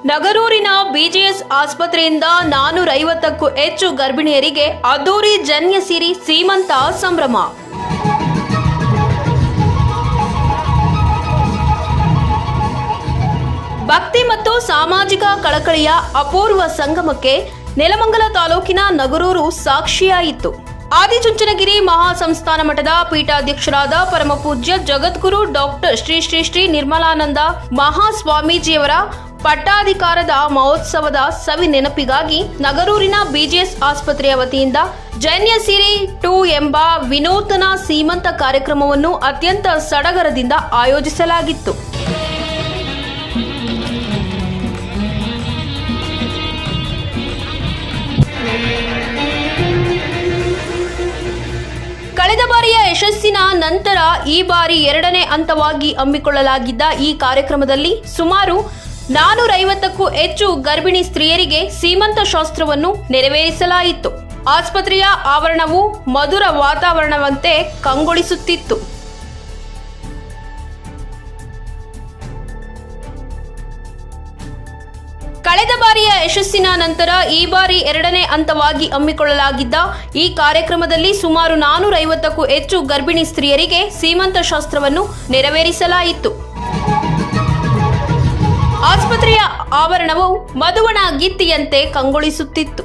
ನಗರೂರಿನ BGS ಆಸ್ಪತ್ರೆಯಿಂದ 450ಕ್ಕೂ ಹೆಚ್ಚು ಗರ್ಭಿಣಿಯರಿಗೆ ಅದ್ದೂರಿ ಜನ್ಯಸಿರಿ ಸೀಮಂತ ಸಂಭ್ರಮ. ಭಕ್ತಿ ಮತ್ತು ಸಾಮಾಜಿಕ ಕಳಕಳಿಯ ಅಪೂರ್ವ ಸಂಗಮಕ್ಕೆ ನೆಲಮಂಗಲ ತಾಲೂಕಿನ ನಗರೂರು ಸಾಕ್ಷಿಯಾಯಿತು. ಆದಿಚುಂಚನಗಿರಿ ಮಹಾಸಂಸ್ಥಾನ ಮಠದ ಪೀಠಾಧ್ಯಕ್ಷರಾದ ಪರಮಪೂಜ್ಯ ಜಗದ್ಗುರು ಡಾಕ್ಟರ್ ಶ್ರೀ ಶ್ರೀ ಶ್ರೀ ನಿರ್ಮಲಾನಂದ ಮಹಾಸ್ವಾಮೀಜಿಯವರ ಪಟ್ಟಾಧಿಕಾರದ ಮಹೋತ್ಸವದ ಸವಿ ನೆನಪಿಗಾಗಿ ನಗರೂರಿನ ಬಿಜಿಎಸ್ ಆಸ್ಪತ್ರೆಯ ವತಿಯಿಂದ ಜನ್ಯಸಿರಿ 2 ಎಂಬ ವಿನೂತನ ಸೀಮಂತ ಕಾರ್ಯಕ್ರಮವನ್ನು ಅತ್ಯಂತ ಸಡಗರದಿಂದ ಆಯೋಜಿಸಲಾಗಿತ್ತು. ಕಳೆದ ಬಾರಿಯ ಯಶಸ್ಸಿನ ನಂತರ ಈ ಬಾರಿ 2ನೇ ಹಂತವಾಗಿ ಹಮ್ಮಿಕೊಳ್ಳಲಾಗಿದ್ದ ಈ ಕಾರ್ಯಕ್ರಮದಲ್ಲಿ ಸುಮಾರು 450ಕ್ಕೂ ಹೆಚ್ಚು ಗರ್ಭಿಣಿ ಸ್ತ್ರೀಯರಿಗೆ ಸೀಮಂತ ಶಾಸ್ತ್ರವನ್ನು ನೆರವೇರಿಸಲಾಯಿತು. ಆಸ್ಪತ್ರೆಯ ಆವರಣವು ಮಧುರ ವಾತಾವರಣವಂತೆ ಕಂಗೊಳಿಸುತ್ತಿತ್ತು. ಕಳೆದ ಬಾರಿಯ ಯಶಸ್ಸಿನ ನಂತರ ಈ ಬಾರಿ 2ನೇ ಹಂತವಾಗಿ ಹಮ್ಮಿಕೊಳ್ಳಲಾಗಿದ್ದ ಈ ಕಾರ್ಯಕ್ರಮದಲ್ಲಿ ಸುಮಾರು 450ಕ್ಕೂ ಹೆಚ್ಚು ಗರ್ಭಿಣಿ ಸ್ತ್ರೀಯರಿಗೆ ಸೀಮಂತ ಶಾಸ್ತ್ರವನ್ನು ನೆರವೇರಿಸಲಾಯಿತು. ಆಸ್ಪತ್ರೆಯ ಆವರಣವು ಮಧುವಣ ಗಿತ್ತಿಯಂತೆ ಕಂಗೊಳಿಸುತ್ತಿತ್ತು.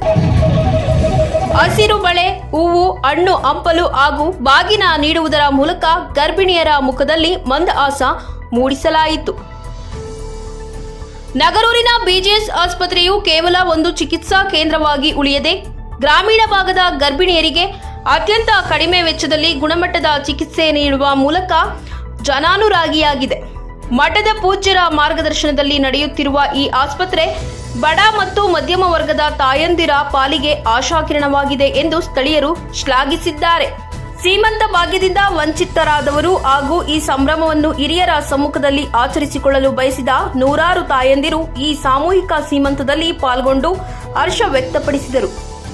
ಹಸಿರು ಬಳೆ, ಹೂವು, ಹಣ್ಣು ಹಂಪಲು ಹಾಗೂ ಬಾಗಿನ ನೀಡುವುದರ ಮೂಲಕ ಗರ್ಭಿಣಿಯರ ಮುಖದಲ್ಲಿ ಮಂದಹಾಸ ಮೂಡಿಸಲಾಯಿತು. ನಗರೂರಿನ ಬಿಜಿಎಸ್ ಆಸ್ಪತ್ರೆಯು ಕೇವಲ ಒಂದು ಚಿಕಿತ್ಸಾ ಕೇಂದ್ರವಾಗಿ ಉಳಿಯದೆ ಗ್ರಾಮೀಣ ಭಾಗದ ಗರ್ಭಿಣಿಯರಿಗೆ ಅತ್ಯಂತ ಕಡಿಮೆ ವೆಚ್ಚದಲ್ಲಿ ಗುಣಮಟ್ಟದ ಚಿಕಿತ್ಸೆ ನೀಡುವ ಮೂಲಕ ಜನಾನುರಾಗಿಯಾಗಿದೆ. ಮಠದ ಪೂಜ್ಯರ ಮಾರ್ಗದರ್ಶನದಲ್ಲಿ ನಡೆಯುತ್ತಿರುವ ಈ ಆಸ್ಪತ್ರೆ ಬಡ ಮತ್ತು ಮಧ್ಯಮ ವರ್ಗದ ತಾಯಂದಿರ ಪಾಲಿಗೆ ಆಶಾಕಿರಣವಾಗಿದೆ ಎಂದು ಸ್ಥಳೀಯರು ಶ್ಲಾಘಿಸಿದ್ದಾರೆ. ಸೀಮಂತ ಭಾಗ್ಯದಿಂದ ವಂಚಿತರಾದವರು ಹಾಗೂ ಈ ಸಂಭ್ರಮವನ್ನು ಹಿರಿಯರ ಸಮ್ಮುಖದಲ್ಲಿ ಆಚರಿಸಿಕೊಳ್ಳಲು ಬಯಸಿದ ನೂರಾರು ತಾಯಂದಿರು ಈ ಸಾಮೂಹಿಕ ಸೀಮಂತದಲ್ಲಿ ಪಾಲ್ಗೊಂಡು ಹರ್ಷ ವ್ಯಕ್ತಪಡಿಸಿದರು.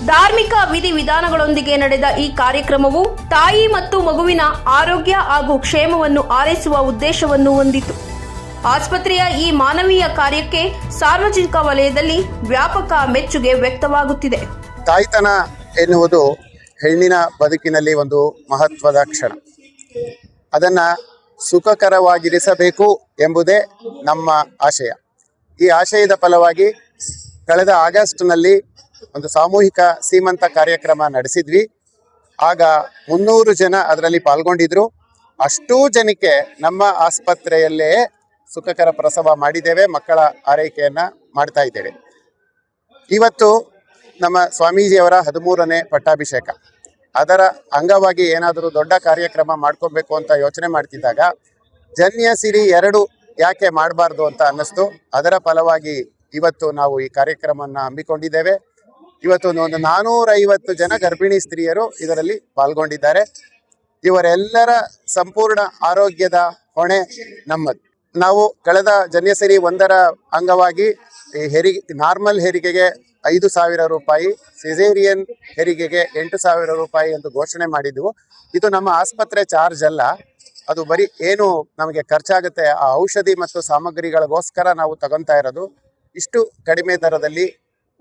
ಧಾರ್ಮಿಕ ವಿಧಿವಿಧಾನಗಳೊಂದಿಗೆ ನಡೆದ ಈ ಕಾರ್ಯಕ್ರಮವು ತಾಯಿ ಮತ್ತು ಮಗುವಿನ ಆರೋಗ್ಯ ಹಾಗೂ ಕ್ಷೇಮವನ್ನು ಹಾರೈಸುವ ಉದ್ದೇಶವನ್ನು ಹೊಂದಿತು. ಆಸ್ಪತ್ರೆಯ ಈ ಮಾನವೀಯ ಕಾರ್ಯಕ್ಕೆ ಸಾರ್ವಜನಿಕ ವಲಯದಲ್ಲಿ ವ್ಯಾಪಕ ಮೆಚ್ಚುಗೆ ವ್ಯಕ್ತವಾಗುತ್ತಿದೆ. ತಾಯ್ತನ ಎನ್ನುವುದು ಹೆಣ್ಣಿನ ಬದುಕಿನಲ್ಲಿ ಒಂದು ಮಹತ್ವದ ಕ್ಷಣ. ಅದನ್ನು ಸುಖಕರವಾಗಿರಿಸಬೇಕು ಎಂಬುದೇ ನಮ್ಮ ಆಶಯ. ಈ ಆಶಯದ ಫಲವಾಗಿ ಕಳೆದ ಆಗಸ್ಟ್ನಲ್ಲಿ ಒಂದು ಸಾಮೂಹಿಕ ಸೀಮಂತ ಕಾರ್ಯಕ್ರಮ ನಡೆಸಿದ್ವಿ. ಆಗ 300 ಜನ ಅದರಲ್ಲಿ ಪಾಲ್ಗೊಂಡಿದ್ರು. ಅಷ್ಟೂ ಜನಕ್ಕೆ ನಮ್ಮ ಆಸ್ಪತ್ರೆಯಲ್ಲೇ ಸುಖಕರ ಪ್ರಸವ ಮಾಡಿದ್ದೇವೆ, ಮಕ್ಕಳ ಆರೈಕೆಯನ್ನು ಮಾಡ್ತಾ ಇದ್ದೇವೆ. ಇವತ್ತು ನಮ್ಮ ಸ್ವಾಮೀಜಿಯವರ 13ನೇ ಪಟ್ಟಾಭಿಷೇಕ. ಅದರ ಅಂಗವಾಗಿ ಏನಾದರೂ ದೊಡ್ಡ ಕಾರ್ಯಕ್ರಮ ಮಾಡ್ಕೊಬೇಕು ಅಂತ ಯೋಚನೆ ಮಾಡ್ತಿದ್ದಾಗ ಜನ್ಯಸಿರಿ 2 ಯಾಕೆ ಮಾಡಬಾರ್ದು ಅಂತ ಅನ್ನಿಸ್ತು. ಅದರ ಫಲವಾಗಿ ಇವತ್ತು ನಾವು ಈ ಕಾರ್ಯಕ್ರಮವನ್ನು ಹಮ್ಮಿಕೊಂಡಿದ್ದೇವೆ. ಇವತ್ತು ಒಂದು 450 ಜನ ಗರ್ಭಿಣಿ ಸ್ತ್ರೀಯರು ಇದರಲ್ಲಿ ಪಾಲ್ಗೊಂಡಿದ್ದಾರೆ. ಇವರೆಲ್ಲರ ಸಂಪೂರ್ಣ ಆರೋಗ್ಯದ ಹೊಣೆ ನಮ್ಮದು. ನಾವು ಕಳೆದ ಜನ್ಯಸಿರಿ 1ರ ಅಂಗವಾಗಿ ನಾರ್ಮಲ್ ಹೆರಿಗೆಗೆ 5,000 ರೂಪಾಯಿ, ಸಿಸೇರಿಯನ್ ಹೆರಿಗೆಗೆ 8,000 ರೂಪಾಯಿ ಎಂದು ಘೋಷಣೆ ಮಾಡಿದ್ವು. ಇದು ನಮ್ಮ ಆಸ್ಪತ್ರೆ ಚಾರ್ಜ್ ಅಲ್ಲ, ಅದು ಬರೀ ಏನು ನಮಗೆ ಖರ್ಚಾಗುತ್ತೆ ಆ ಔಷಧಿ ಮತ್ತು ಸಾಮಗ್ರಿಗಳಿಗೋಸ್ಕರ ನಾವು ತಗೊತಾ ಇರೋದು. ಇಷ್ಟು ಕಡಿಮೆ ದರದಲ್ಲಿ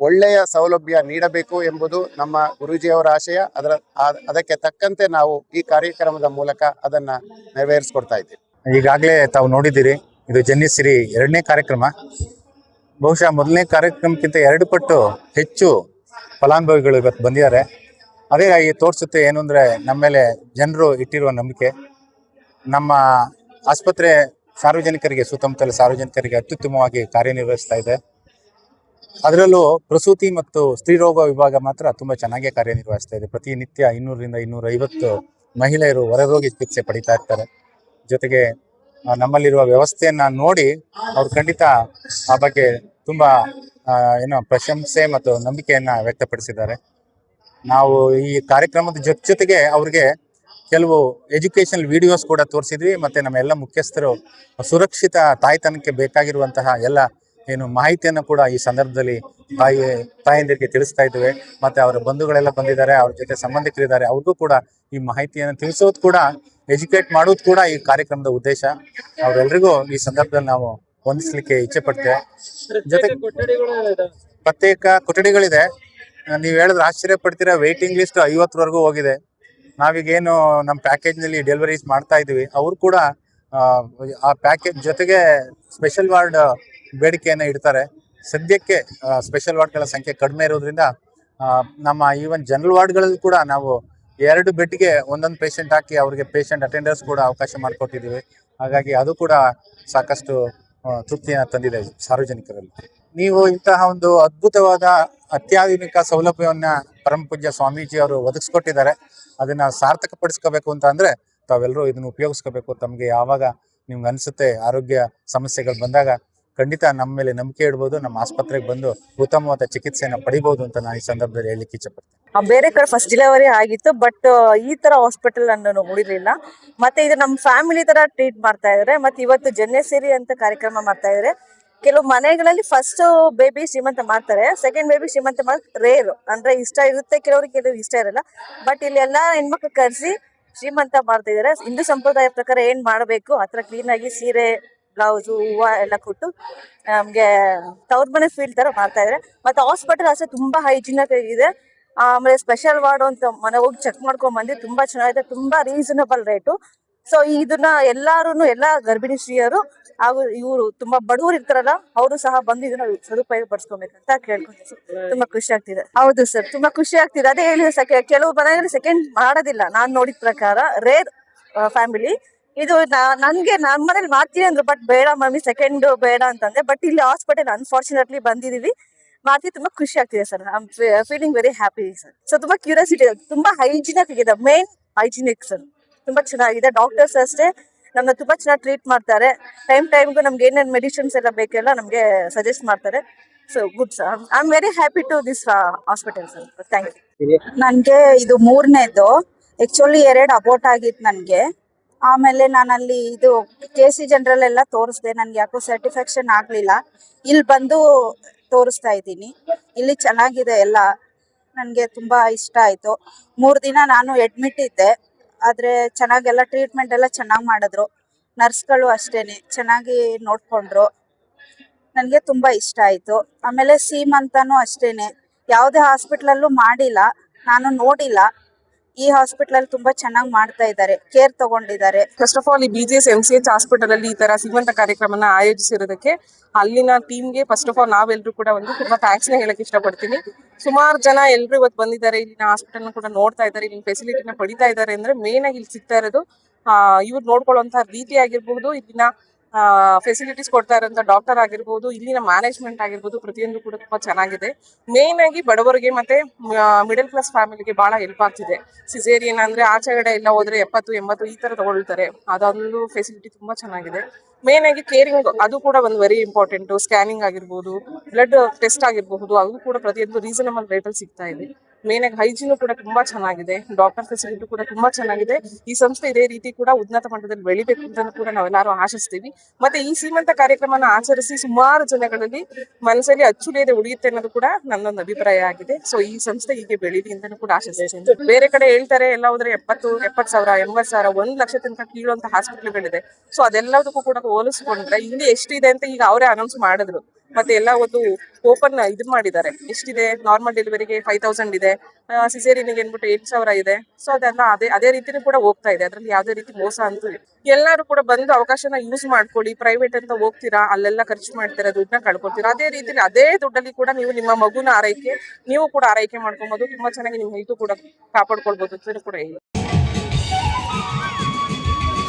ಒಳ್ಳೆಯ ಸೌಲಭ್ಯ ನೀಡಬೇಕು ಎಂಬುದು ನಮ್ಮ ಗುರೂಜಿಯವರ ಆಶಯ. ಅದಕ್ಕೆ ತಕ್ಕಂತೆ ನಾವು ಈ ಕಾರ್ಯಕ್ರಮದ ಮೂಲಕ ಅದನ್ನು ನೆರವೇರಿಸ್ಕೊಡ್ತಾ ಇದ್ದೀವಿ. ಈಗಾಗಲೇ ತಾವು ನೋಡಿದ್ದೀರಿ, ಇದು ಜನ್ಯಸಿರಿ 2ನೇ ಕಾರ್ಯಕ್ರಮ. ಬಹುಶಃ 1ನೇ ಕಾರ್ಯಕ್ರಮಕ್ಕಿಂತ 2 ಪಟ್ಟು ಹೆಚ್ಚು ಫಲಾನುಭವಿಗಳು ಇವತ್ತು ಬಂದಿದ್ದಾರೆ. ಅದೇ ಈ ತೋರಿಸುತ್ತೆ ಏನು ಅಂದರೆ ನಮ್ಮ ಮೇಲೆ ಜನರು ಇಟ್ಟಿರುವ ನಂಬಿಕೆ. ನಮ್ಮ ಆಸ್ಪತ್ರೆ ಸಾರ್ವಜನಿಕರಿಗೆ, ಸುತ್ತಮುತ್ತಲ ಸಾರ್ವಜನಿಕರಿಗೆ ಅತ್ಯುತ್ತಮವಾಗಿ ಕಾರ್ಯನಿರ್ವಹಿಸ್ತಾ ಇದೆ. ಅದರಲ್ಲೂ ಪ್ರಸೂತಿ ಮತ್ತು ಸ್ತ್ರೀರೋಗ ವಿಭಾಗ ಮಾತ್ರ ತುಂಬ ಚೆನ್ನಾಗೇ ಕಾರ್ಯನಿರ್ವಹಿಸ್ತಾ ಇದೆ. ಪ್ರತಿನಿತ್ಯ 200ರಿಂದ 250 ಮಹಿಳೆಯರು ಹೊರರೋಗಿ ಚಿಕಿತ್ಸೆ ಪಡಿತಾ ಇರ್ತಾರೆ. ಜೊತೆಗೆ ನಮ್ಮಲ್ಲಿರುವ ವ್ಯವಸ್ಥೆಯನ್ನು ನೋಡಿ ಅವ್ರು ಖಂಡಿತ ಆ ಬಗ್ಗೆ ತುಂಬ ಪ್ರಶಂಸೆ ಮತ್ತು ನಂಬಿಕೆಯನ್ನು ವ್ಯಕ್ತಪಡಿಸಿದ್ದಾರೆ. ನಾವು ಈ ಕಾರ್ಯಕ್ರಮದ ಜೊತೆಗೆ ಅವ್ರಿಗೆ ಕೆಲವು ಎಜುಕೇಷನಲ್ ವಿಡಿಯೋಸ್ ಕೂಡ ತೋರಿಸಿದ್ವಿ. ಮತ್ತು ನಮ್ಮ ಎಲ್ಲ ಮುಖ್ಯಸ್ಥರು ಸುರಕ್ಷಿತ ತಾಯ್ತನಕ್ಕೆ ಬೇಕಾಗಿರುವಂತಹ ಎಲ್ಲ ಮಾಹಿತಿಯನ್ನು ಕೂಡ ಈ ಸಂದರ್ಭದಲ್ಲಿ ತಾಯಂದಿರಿಗೆ ತಿಳಿಸ್ತಾ ಇದ್ದೇವೆ. ಮತ್ತು ಅವರ ಬಂಧುಗಳೆಲ್ಲ ಬಂದಿದ್ದಾರೆ, ಅವ್ರ ಜೊತೆ ಸಂಬಂಧಿಕರಿದ್ದಾರೆ, ಅವ್ರಿಗೂ ಕೂಡ ಈ ಮಾಹಿತಿಯನ್ನು ತಿಳಿಸೋದು ಕೂಡ, ಎಜುಕೇಟ್ ಮಾಡೋದು ಕೂಡ ಈ ಕಾರ್ಯಕ್ರಮದ ಉದ್ದೇಶ. ಅವರೆಲ್ಲರಿಗೂ ಈ ಸಂದರ್ಭದಲ್ಲಿ ನಾವು ಹೊಂದಿಸ್ಲಿಕ್ಕೆ ಇಚ್ಛೆ ಪಡ್ತೇವೆ. ಜೊತೆಗೆ ಪ್ರತ್ಯೇಕ ಕೊಠಡಿಗಳಿದೆ. ನೀವು ಹೇಳಿದ್ರೆ ಆಶ್ಚರ್ಯ ಪಡ್ತೀರಾ, ವೇಟಿಂಗ್ ಲಿಸ್ಟ್ 50ವರೆಗೂ ಹೋಗಿದೆ. ನಾವೀಗೇನು ನಮ್ಮ ಪ್ಯಾಕೇಜ್ನಲ್ಲಿ ಡೆಲಿವರೀಸ್ ಮಾಡ್ತಾ ಇದ್ದೀವಿ, ಅವರು ಕೂಡ ಆ ಪ್ಯಾಕೇಜ್ ಜೊತೆಗೆ ಸ್ಪೆಷಲ್ ವಾರ್ಡ್ ಬೇಡಿಕೆಯನ್ನು ಇಡ್ತಾರೆ. ಸದ್ಯಕ್ಕೆ ಸ್ಪೆಷಲ್ ವಾರ್ಡ್ಗಳ ಸಂಖ್ಯೆ ಕಡಿಮೆ ಇರೋದ್ರಿಂದ ನಮ್ಮ ಈವನ್ ಜನರಲ್ ವಾರ್ಡ್ಗಳಲ್ಲಿ ಕೂಡ ನಾವು 2 ಬೆಡ್ಗೆ ಒಂದೊಂದು ಪೇಷಂಟ್ ಹಾಕಿ ಅವ್ರಿಗೆ ಪೇಷಂಟ್ ಅಟೆಂಡರ್ಸ್ ಕೂಡ ಅವಕಾಶ ಮಾಡಿಕೊಟ್ಟಿದ್ದೀವಿ. ಹಾಗಾಗಿ ಅದು ಕೂಡ ಸಾಕಷ್ಟು ತೃಪ್ತಿಯನ್ನು ತಂದಿದೆ ಸಾರ್ವಜನಿಕರಲ್ಲಿ. ನೀವು ಇಂತಹ ಒಂದು ಅದ್ಭುತವಾದ ಅತ್ಯಾಧುನಿಕ ಸೌಲಭ್ಯವನ್ನ ಪರಮ ಪೂಜ್ಯ ಸ್ವಾಮೀಜಿ ಅವರು ಒದಗಿಸ್ಕೊಟ್ಟಿದ್ದಾರೆ. ಅದನ್ನ ಸಾರ್ಥಕಪಡಿಸ್ಕೋಬೇಕು ಅಂತ ಅಂದ್ರೆ ತಾವೆಲ್ಲರೂ ಇದನ್ನು ಉಪಯೋಗಿಸ್ಕೋಬೇಕು. ತಮಗೆ ಯಾವಾಗ ನಿಮ್ಗೆ ಅನಿಸುತ್ತೆ ಆರೋಗ್ಯ ಸಮಸ್ಯೆಗಳು ಬಂದಾಗ ಖಂಡಿತ ನಮ್ಮ ಮೇಲೆ ನಂಬಿಕೆ ಇಡ್ಬೋದು, ನಮ್ಮ ಆಸ್ಪತ್ರೆಗೆ ಬಂದು ಉತ್ತಮವಾದ ಚಿಕಿತ್ಸೆಯನ್ನು ಪಡಿಬಹುದು ಅಂತ ನಾನು ಈ ಸಂದರ್ಭದಲ್ಲಿ ಹೇಳಲಿಕ್ಕೆ ಇಚ್ಛೆಪಡ್ತೀನಿ. ಬೇರೆ ಕಡೆ ಫಸ್ಟ್ ಡೆಲಿವರಿ ಆಗಿತ್ತು, ಬಟ್ ಈ ತರ ಹಾಸ್ಪಿಟಲ್ ನಾನು ನೋಡಿರ್ಲಿಲ್ಲ. ಮತ್ತೆ ಇದು ನಮ್ಮ ಫ್ಯಾಮಿಲಿ ತರ ಟ್ರೀಟ್ ಮಾಡ್ತಾ ಇದಾರೆ. ಮತ್ತೆ ಇವತ್ತು ಜನ್ಯಸಿರಿ ಅಂತ ಕಾರ್ಯಕ್ರಮ ಮಾಡ್ತಾ ಇದಾರೆ. ಕೆಲವು ಮನೆಗಳಲ್ಲಿ ಫಸ್ಟ್ ಬೇಬಿ ಶ್ರೀಮಂತ ಮಾಡ್ತಾರೆ, ಸೆಕೆಂಡ್ ಬೇಬಿ ಶ್ರೀಮಂತ ಮಾಡೋದು ರೇರ್. ಅಂದ್ರೆ ಇಷ್ಟ ಇರುತ್ತೆ ಕೆಲವ್ರಿಗೆ, ಕೆಲವ್ರಿಗೆ ಇಷ್ಟ ಇರಲ್ಲ. ಬಟ್ ಇಲ್ಲಿ ಎಲ್ಲಾ ಹೆಣ್ಮಕ್ಳು ಕರೆಸಿ ಶ್ರೀಮಂತ ಮಾಡ್ತಾ ಇದಾರೆ. ಹಿಂದೂ ಸಂಪ್ರದಾಯ ಪ್ರಕಾರ ಏನ್ ಮಾಡಬೇಕು ಆತರ ಕ್ಲೀನ್ ಆಗಿ ಸೀರೆ, ಬ್ಲೌಸು, ಹೂವ ಎಲ್ಲ ಕೊಟ್ಟು ನಮ್ಗೆ ತವ್ರ ಮನೆ ಫೀಲ್ ತರ ಮಾಡ್ತಾ ಇದಾರೆ. ಮತ್ತೆ ಹಾಸ್ಪಿಟಲ್ ಅಷ್ಟೇ ತುಂಬಾ ಹೈಜಿನಿಕ್ ಇದೆ. ಆಮೇಲೆ ಸ್ಪೆಷಲ್ ವಾರ್ಡ್ ಅಂತ ಮನೆ ಹೋಗಿ ಚೆಕ್ ಮಾಡ್ಕೊಂಡ್ ಬಂದು ತುಂಬಾ ಚೆನ್ನಾಗಿದೆ, ತುಂಬಾ ರೀಸನಬಲ್ ರೇಟು. ಸೊ ಇದನ್ನ ಎಲ್ಲಾ ಗರ್ಭಿಣಿ ಸ್ತ್ರೀಯರು ಹಾಗೂ ಇವರು ತುಂಬಾ ಬಡವರು ಇರ್ತಾರಲ್ಲ, ಅವರು ಸಹ ಬಂದು ಇದನ್ನ ಸದುಪಯೋಗ ಪಡಿಸ್ಕೊಬೇಕಂತ ಕೇಳ್ಕೊಂತೀನಿ. ತುಂಬಾ ಖುಷಿ ಆಗ್ತಿದೆ. ಹೌದು ಸರ್, ತುಂಬಾ ಖುಷಿ ಆಗ್ತಿದೆ. ಅದೇ ಹೇಳಿದ್ರೆ ಕೆಲವು ಮನೆಯಲ್ಲಿ ಸೆಕೆಂಡ್ ಮಾಡೋದಿಲ್ಲ. ನಾನ್ ನೋಡಿದ ಪ್ರಕಾರ ರೇರ್ ಫ್ಯಾಮಿಲಿ ಇದು. ನನ್ಗೆ ನಮ್ಮ ಮನೇಲಿ ಮಾಡ್ತೀನಿ ಅಂದ್ರು, ಬಟ್ ಬೇಡ ಮಮ್ಮಿ ಸೆಕೆಂಡ್ ಬೇಡ ಅಂತಂದೆ. ಬಟ್ ಇಲ್ಲಿ ಹಾಸ್ಪಿಟಲ್ ಅನ್ಫಾರ್ಚುನೇಟ್ಲಿ ಬಂದಿದೀವಿ, ಮಾಡ್ತೀವಿ. ತುಂಬಾ ಖುಷಿ ಆಗ್ತಿದೆ sir. I am feeling very happy sir. So ತುಂಬಾ ಕ್ಯೂರಿಯಾಸಿಟಿ ಇದೆ, ತುಂಬಾ ಹೈಜಿನಿಕ್ ಆಗಿದೆ. ಮೇನ್ ಹೈಜಿನಿಕ್ ಸರ್, ತುಂಬಾ ಚೆನ್ನಾಗಿದೆ. ಡಾಕ್ಟರ್ಸ್ ಅಷ್ಟೇ ನಮ್ಮನ್ನ ತುಂಬಾ ಚೆನ್ನಾಗಿ ಟ್ರೀಟ್ ಮಾಡ್ತಾರೆ. ಟೈಮ್ಗೂ ನಮ್ಗೆ ಏನೇನು ಮೆಡಿಸಿನ್ಸ್ ಎಲ್ಲ ಬೇಕೆಲ್ಲ ನಮ್ಗೆ ಸಜೆಸ್ಟ್ ಮಾಡ್ತಾರೆ. So good sir, I am very happy to this hospital sir. Thank you. ನನ್ಗೆ ಇದು 3ನೇದು. ಆಕ್ಚುಲಿ 2 ಅಬೋರ್ಟ್ ಆಗಿತ್ತು ನನ್ಗೆ. ಆಮೇಲೆ ನಾನಲ್ಲಿ ಇದು KC ಜನರಲ್ ಎಲ್ಲ ತೋರಿಸ್ದೆ, ನನ್ಗೆ ಯಾಕೋ ಸ್ಯಾಟಿಸ್ಫ್ಯಾಕ್ಷನ್ ಆಗ್ಲಿಲ್ಲ. ಇಲ್ಲಿ ಬಂದು ತೋರಿಸ್ತಾ ಇದ್ದೀನಿ. ಇಲ್ಲಿ ಚೆನ್ನಾಗಿದೆ ಎಲ್ಲ, ನನ್ಗೆ ತುಂಬಾ ಇಷ್ಟ ಆಯ್ತು. 3 ದಿನ ನಾನು ಅಡ್ಮಿಟ್ ಇದ್ದೆ, ಆದ್ರೆ ಚೆನ್ನಾಗೆಲ್ಲ ಟ್ರೀಟ್ಮೆಂಟ್ ಎಲ್ಲ ಚೆನ್ನಾಗಿ ಮಾಡಿದ್ರು. ನರ್ಸ್ಗಳು ಅಷ್ಟೇನೆ ಚೆನ್ನಾಗಿ ನೋಡ್ಕೊಂಡ್ರು. ನನ್ಗೆ ತುಂಬಾ ಇಷ್ಟ ಆಯ್ತು. ಆಮೇಲೆ ಸೀಮಂತನೂ ಅಷ್ಟೇನೆ, ಯಾವುದೇ ಹಾಸ್ಪಿಟ್ಲಲ್ಲೂ ಮಾಡಿಲ್ಲ, ನಾನು ನೋಡಿಲ್ಲ. ಈ ಹಾಸ್ಪಿಟಲ್ ತುಂಬಾ ಚೆನ್ನಾಗಿ ಮಾಡ್ತಾ ಇದ್ದಾರೆ, ಕೇರ್ ತಗೊಂಡಿದ್ದಾರೆ. ಫಸ್ಟ್ ಆಫ್ ಆಲ್ ಈ BGS MCH ಹಾಸ್ಪಿಟಲ್ ಅಲ್ಲಿ ಈ ತರ ಸೀಮಂತ ಕಾರ್ಯಕ್ರಮನ ಆಯೋಜಿಸಿರೋದಕ್ಕೆ ಅಲ್ಲಿನ ಟೀಮ್ಗೆ ಫಸ್ಟ್ ಆಫ್ ಆಲ್ ನಾವೆಲ್ಲರೂ ಕೂಡ ತುಂಬಾ ಥ್ಯಾಂಕ್ಸ್ ನ ಹೇಳಕ್ ಇಷ್ಟಪಡ್ತೀನಿ. ಸುಮಾರು ಜನ ಎಲ್ಲರೂ ಇವತ್ತು ಬಂದಿದ್ದಾರೆ, ಇಲ್ಲಿನ ಹಾಸ್ಪಿಟಲ್ ನ ಕೂಡ ನೋಡ್ತಾ ಇದ್ದಾರೆ, ಇಲ್ಲಿ ಫೆಸಿಲಿಟಿನ ಪಡಿತಾ ಇದ್ದಾರೆ. ಅಂದ್ರೆ ಮೇನ್ ಆಗಿ ಇಲ್ಲಿ ಸಿಗ್ತಾ ಇರೋದು ಇವ್ರು ನೋಡ್ಕೊಳ್ಳುವಂತ ರೀತಿ ಆಗಿರ್ಬಹುದು, ಇಲ್ಲಿನ ಫೆಸಿಲಿಟೀಸ್ ಕೊಡ್ತಾ ಇರೋಂಥ ಡಾಕ್ಟರ್ ಆಗಿರ್ಬೋದು, ಇಲ್ಲಿನ ಮ್ಯಾನೇಜ್ಮೆಂಟ್ ಆಗಿರ್ಬೋದು, ಪ್ರತಿಯೊಂದು ಕೂಡ ತುಂಬಾ ಚೆನ್ನಾಗಿದೆ. ಮೇನ್ ಆಗಿ ಬಡವರಿಗೆ ಮತ್ತೆ ಮಿಡಲ್ ಕ್ಲಾಸ್ ಫ್ಯಾಮಿಲಿಗೆ ಬಹಳ ಹೆಲ್ಪ್ ಆಗ್ತಿದೆ. ಸಿಸೇರಿಯನ್ ಅಂದ್ರೆ ಆಚೆಗಡೆ ಎಲ್ಲ ಹೋದ್ರೆ 70-80 ಈ ತರ ತಗೊಳ್ತಾರೆ. ಅದೊಂದು ಫೆಸಿಲಿಟಿ ತುಂಬಾ ಚೆನ್ನಾಗಿದೆ. ಮೇನ್ ಆಗಿ ಕೇರಿಂಗ್ ಅದು ಕೂಡ ಒಂದು ವೆರಿ ಇಂಪಾರ್ಟೆಂಟ್. ಸ್ಕ್ಯಾನಿಂಗ್ ಆಗಿರ್ಬೋದು, ಬ್ಲಡ್ ಟೆಸ್ಟ್ ಆಗಿರಬಹುದು, ಅದು ಕೂಡ ಪ್ರತಿಯೊಂದು ರೀಸನಬಲ್ ರೇಟಲ್ಲಿ ಸಿಗ್ತಾ ಇದೆ. ಮೇನ್ ಆಗಿ ಹೈಜೀನು ಕೂಡ ತುಂಬಾ ಚೆನ್ನಾಗಿದೆ, ಡಾಕ್ಟರ್ ಫೆಸಿಲಿಟಿ ಕೂಡ ತುಂಬಾ ಚೆನ್ನಾಗಿದೆ. ಈ ಸಂಸ್ಥೆ ಇದೇ ರೀತಿ ಕೂಡ ಉನ್ನತ ಮಟ್ಟದಲ್ಲಿ ಬೆಳಿಬೇಕು ಅಂತ ಕೂಡ ನಾವೆಲ್ಲರೂ ಆಶಿಸ್ತೀವಿ. ಮತ್ತೆ ಈ ಸೀಮಂತ ಕಾರ್ಯಕ್ರಮನ ಆಚರಿಸಿ ಸುಮಾರು ಜನಗಳಲ್ಲಿ ಮನಸ್ಸಲ್ಲಿ ಅಚ್ಚುಳಿಯದೆ ಉಳಿಯುತ್ತೆ ಅನ್ನೋದು ಕೂಡ ನನ್ನೊಂದು ಅಭಿಪ್ರಾಯ ಆಗಿದೆ. ಸೊ ಈ ಸಂಸ್ಥೆ ಹೀಗೆ ಬೆಳೀಲಿ ಅಂತಾನು ಕೂಡ ಆಶಿಸ್ತೀನಿ. ಬೇರೆ ಕಡೆ ಹೇಳ್ತಾರೆ ಎಲ್ಲ ಹೋದ್ರೆ 70,000, 80,000, 1 ಲಕ್ಷ ತನಕ ಕೀಳುವಂತ ಹಾಸ್ಪಿಟಲ್ಗಳಿದೆ. ಸೊ ಅದೆಲ್ಲದಕ್ಕೂ ಕೂಡ ಹೋಲಿಸ್ಕೊಂಡ್ರೆ ಇಲ್ಲಿ ಎಷ್ಟಿದೆ ಅಂತ ಈಗ ಅವರೇ ಅನೌನ್ಸ್ ಮಾಡಿದ್ರು. ಮತ್ತೆ ಎಲ್ಲ ಒಂದು ಓಪನ್ ಇದು ಮಾಡಿದ್ದಾರೆ. ಎಷ್ಟಿದೆ, ನಾರ್ಮಲ್ ಡೆಲಿವರಿಗೆ 5,000 ಇದೆ, ಸಿಸೇರಿಯನ್ಗೆ ಏನ್ಬಿಟ್ಟು 8,000 ಇದೆ. ಸೊ ಅದೆಲ್ಲ ಅದೇ ರೀತಿನೂ ಕೂಡ ಹೋಗ್ತಾ ಇದೆ. ಅದ್ರಲ್ಲಿ ಯಾವುದೇ ರೀತಿ ಮೋಸ ಅಂತೂ ಇಲ್ಲ. ಎಲ್ಲರೂ ಕೂಡ ಬಂದು ಅವಕಾಶನ ಯೂಸ್ ಮಾಡ್ಕೊಳ್ಳಿ. ಪ್ರೈವೇಟ್ ಅಂತ ಹೋಗ್ತೀರಾ, ಅಲ್ಲೆಲ್ಲ ಖರ್ಚು ಮಾಡ್ತೀರಾ, ದುಡ್ಡನ್ನ ಕಳ್ಕೊತೀರಾ. ಅದೇ ರೀತಿಲಿ ಅದೇ ದುಡ್ಡಲ್ಲಿ ಕೂಡ ನೀವು ನಿಮ್ಮ ಮಗುನ ನೀವು ಕೂಡ ಆರೈಕೆ ಮಾಡ್ಕೊಬಹುದು. ತುಂಬಾ ಚೆನ್ನಾಗಿ ನಿಮ್ಮ ಹೆಲ್ತ್ ಕೂಡ ಕಾಪಾಡ್ಕೊಳ್ಬಹುದು ಅಂತ ಕೂಡ ಹೇಳಿ.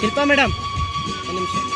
ಶಿಲ್ಪಾ ಮೇಡಮ್, ಒಂದು ನಿಮಿಷ.